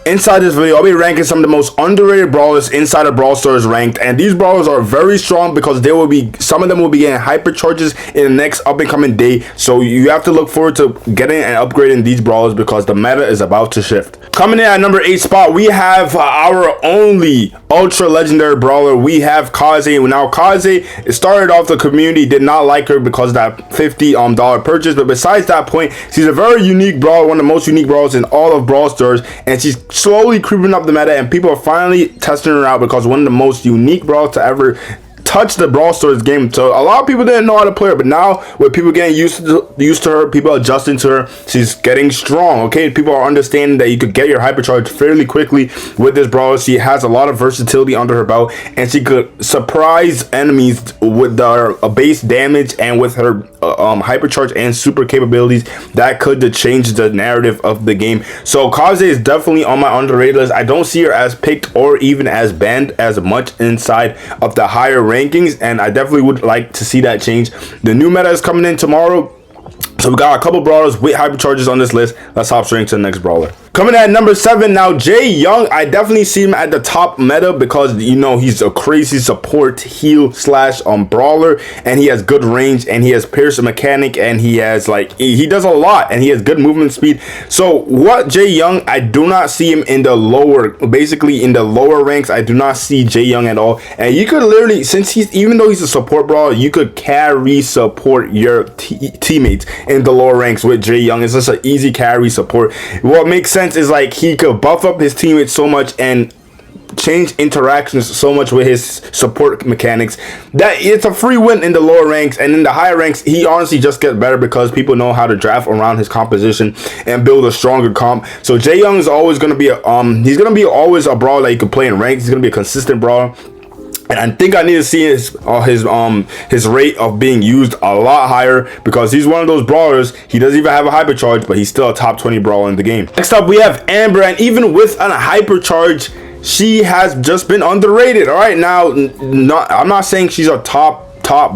Inside this video, I'll be ranking some of the most underrated brawlers inside of Brawl Stars ranked, and these brawlers are very strong because some of them will be getting hypercharges in the next up and coming day. So you have to look forward to getting and upgrading these brawlers because the meta is about to shift. Coming in at number 8 spot, we have our only ultra legendary brawler. We have Kaze. Now Kaze, it started off the community did not like her because of that $50 purchase, but besides that point, she's a very unique brawler, one of the most unique brawlers in all of Brawl Stars, and she's slowly creeping up the meta, and people are finally testing her out because one of the most unique brawlers to ever touch the Brawl Stars game. So a lot of people didn't know how to play her, but now with people getting used to her, people adjusting to her, she's getting strong. Okay, people are understanding that you could get your hypercharge fairly quickly with this brawler. She has a lot of versatility under her belt, and she could surprise enemies with her base damage and with her hypercharge and super capabilities that could change the narrative of the game. So Kaze is definitely on my underrated list. I don't see her as picked or even as banned as much inside of the higher rankings, and I definitely would like to see that change. The new meta is coming in tomorrow, so we got a couple brawlers with hypercharges on this list. Let's hop straight to the next brawler. Coming at number 7 now, Jay Young. I definitely see him at the top meta because, you know, he's a crazy support heal slash brawler, and he has good range, and he has pierce mechanic, and he has he does a lot, and he has good movement speed. So what Jay Young, I do not see him in the lower, basically in the lower ranks. I do not see Jay Young at all, and you could literally, since even though he's a support brawler, you could carry support your teammates in the lower ranks with Jay Young. It's just an easy carry support. What makes sense is he could buff up his teammates so much and change interactions so much with his support mechanics that it's a free win in the lower ranks. And in the higher ranks, he honestly just gets better because people know how to draft around his composition and build a stronger comp. So Jay Young is always going to be he's going to be always a brawler that you can play in ranks. He's going to be a consistent brawler. And I think I need to see his rate of being used a lot higher because he's one of those brawlers. He doesn't even have a hypercharge, but he's still a top 20 brawler in the game. Next up, we have Amber, and even with a hypercharge, she has just been underrated. All right, now, I'm not saying she's a top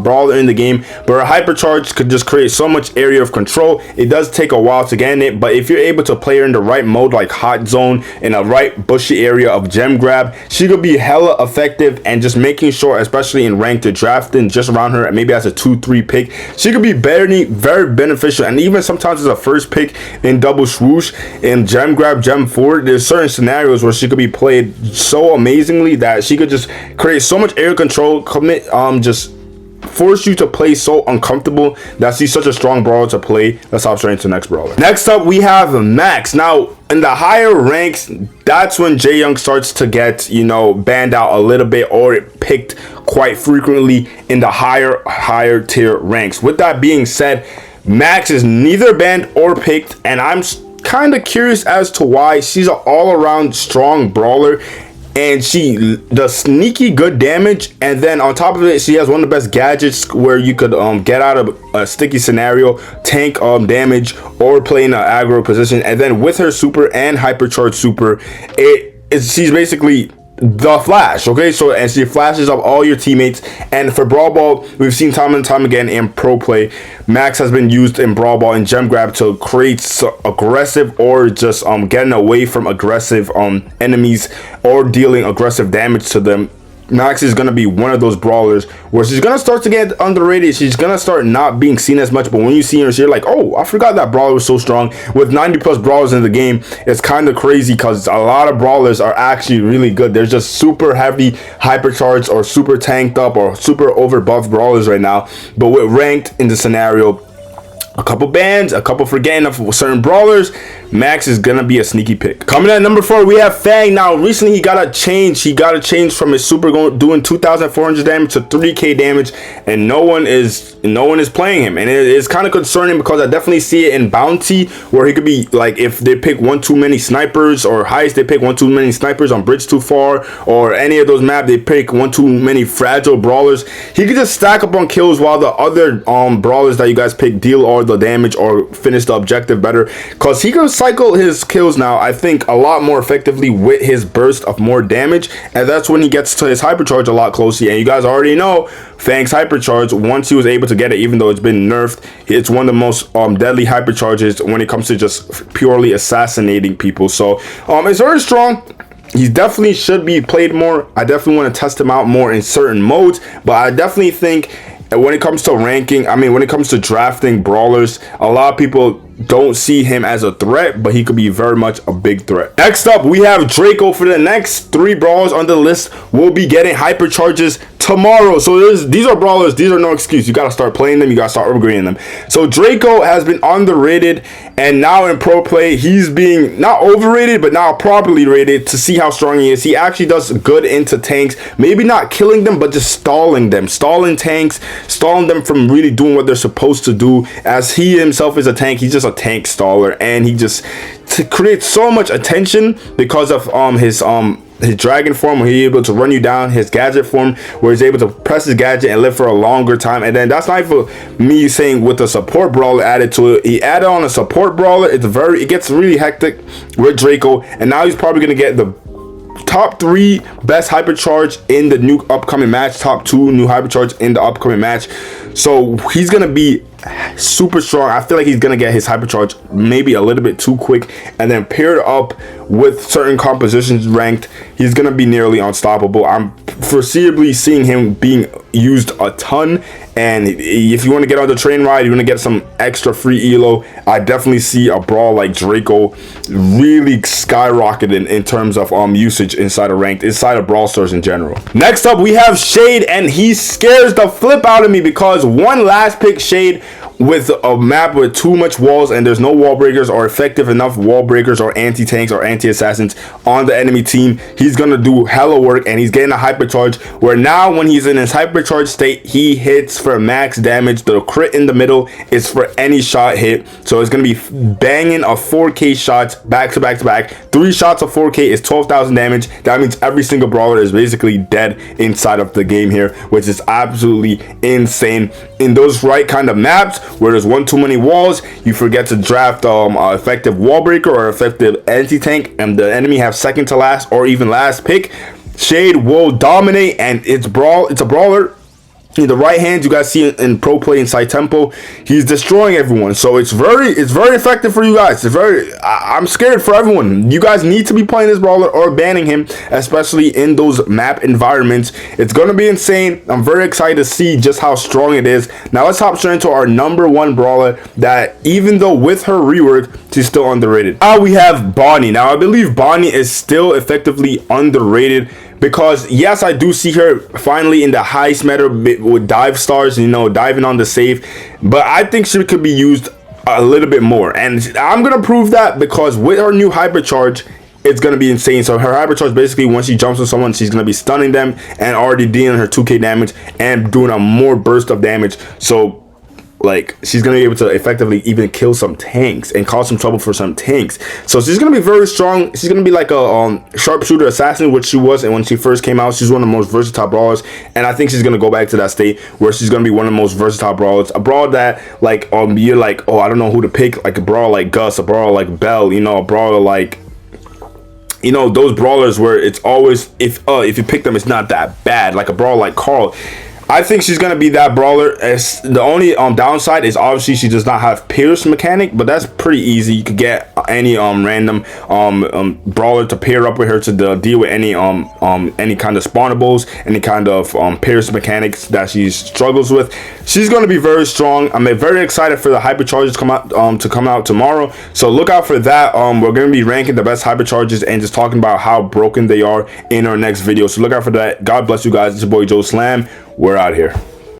brawler in the game, but her hypercharge could just create so much area of control. It does take a while to get in it, but if you're able to play her in the right mode, like hot zone, in a right bushy area of gem grab, she could be hella effective. And just making sure, especially in ranked, to drafting just around her, and maybe as a 2-3 pick, she could be very beneficial. And even sometimes as a first pick in double swoosh, in gem grab, gem forward, there's certain scenarios where she could be played so amazingly that she could just create so much area control, just force you to play so uncomfortable that she's such a strong brawler to play. Let's hop straight into the next brawler. Next up, we have Max. Now, in the higher ranks, that's when Jay Young starts to get, banned out a little bit or picked quite frequently in the higher tier ranks. With that being said, Max is neither banned or picked, and I'm kind of curious as to why. She's an all-around strong brawler, and she does sneaky good damage, and then on top of it, she has one of the best gadgets where you could get out of a sticky scenario, tank damage, or play in an aggro position. And then with her super and hypercharge super, she's basically the Flash. Okay, so and she flashes up all your teammates. And for Brawl Ball, we've seen time and time again in pro play, Max has been used in Brawl Ball and gem grab to create aggressive or just getting away from aggressive enemies or dealing aggressive damage to them. Max is going to be one of those brawlers where she's going to start to get underrated. She's going to start not being seen as much, but when you see her, you're like, oh, I forgot that brawler was so strong. With 90 plus brawlers in the game, it's kind of crazy because a lot of brawlers are actually really good. They're just super heavy hypercharged or super tanked up or super over buffed brawlers right now. But with ranked in the scenario, a couple bans, a couple forgetting of certain brawlers, Max is gonna be a sneaky pick. Coming at number 4, we have Fang. Now, recently he got a change. He got a change from his super doing 2,400 damage to 3K damage, and no one is playing him. And it is kind of concerning because I definitely see it in Bounty, where he could be like, if they pick one too many snipers, or Heist, they pick one too many snipers on Bridge Too Far, or any of those maps, they pick one too many fragile brawlers. He could just stack up on kills while the other brawlers that you guys pick deal all the damage or finish the objective better, because he could cycle his kills now, I think, a lot more effectively with his burst of more damage, and that's when he gets to his hypercharge a lot closely. And you guys already know Fang's hypercharge, once he was able to get it, even though it's been nerfed, it's one of the most deadly hypercharges when it comes to just purely assassinating people. So it's very strong. He definitely should be played more. I definitely want to test him out more in certain modes, but I definitely think when it comes to ranking, I mean, when it comes to drafting brawlers, a lot of people don't see him as a threat, but he could be very much a big threat. Next up, we have Draco. For the next 3 brawlers on the list, we'll be getting hypercharges tomorrow. So these are brawlers. These are no excuse. You got to start playing them. You got to start upgrading them. So Draco has been underrated, and now in pro play, he's being not overrated, but now properly rated to see how strong he is. He actually does good into tanks, maybe not killing them, but just stalling them, stalling tanks, stalling them from really doing what they're supposed to do. As he himself is a tank, he's just a tank staller, and he just creates so much attention because of his dragon form, where he's able to run you down, his gadget form where he's able to press his gadget and live for a longer time. And then that's not even me saying with the support brawler added to it. He added on a support brawler. It gets really hectic with Draco, and now he's probably gonna get the top 3 best hypercharge in the new upcoming match, top 2 new hypercharge in the upcoming match. So he's gonna be super strong. I feel like he's gonna get his hypercharge maybe a little bit too quick, and then paired up with certain compositions ranked, he's gonna be nearly unstoppable. I'm foreseeably seeing him being used a ton, and if you want to get on the train ride, you want to get some extra free elo, I definitely see a brawl like Draco really skyrocketing in terms of usage inside of ranked, inside of Brawl Stars in general. Next up, we have Shade, and he scares the flip out of me because one last pick Shade with a map with too much walls, and there's no wall breakers or effective enough wall breakers or anti-tanks or anti-assassins on the enemy team. He's gonna do hella work, and he's getting a hypercharge where now when he's in his hypercharge state, he hits for max damage. The crit in the middle is for any shot hit, so it's gonna be banging a 4K shots back to back to back. 3 shots of 4K is 12,000 damage. That means every single brawler is basically dead inside of the game here, which is absolutely insane. In those right kind of maps where there's one too many walls, you forget to draft effective wall breaker or effective anti-tank, and the enemy have second to last or even last pick, Shade will dominate. And it's a brawler. In the right hand, you guys see it in pro play inside tempo, he's destroying everyone. So it's very effective for you guys. I'm scared for everyone. You guys need to be playing this brawler or banning him, especially in those map environments. It's gonna be insane. I'm very excited to see just how strong it is. Now let's hop straight into our number 1 brawler that, even though with her rework, she's still underrated. Now we have Bonnie. Now I believe Bonnie is still effectively underrated, because yes, I do see her finally in the highest meta with dive stars, you know, diving on the save, but I think she could be used a little bit more, and I'm gonna prove that because with her new hypercharge, it's gonna be insane. So her hypercharge, basically once she jumps on someone, she's gonna be stunning them and already dealing her 2K damage and doing a more burst of damage. So like, she's gonna be able to effectively even kill some tanks and cause some trouble for some tanks. So she's gonna be very strong. She's gonna be like a sharpshooter assassin, which she was, and when she first came out, she's one of the most versatile brawlers. And I think she's gonna go back to that state where she's gonna be one of the most versatile brawlers. A brawl that like you're like, oh, I don't know who to pick. Like a brawler like Gus, a brawler like Bell, you know, a brawler like, you know, those brawlers where it's always, if you pick them, it's not that bad. Like a brawler like Carl. I think she's gonna be that brawler. As the only downside is obviously she does not have Pierce mechanic, but that's pretty easy. You could get any random brawler to pair up with her to deal with any kind of spawnables, any kind of Pierce mechanics that she struggles with. She's gonna be very strong. I'm very excited for the hypercharges to come out tomorrow. So look out for that. We're gonna be ranking the best hypercharges and just talking about how broken they are in our next video. So look out for that. God bless you guys. It's your boy Joe Slam. We're out here.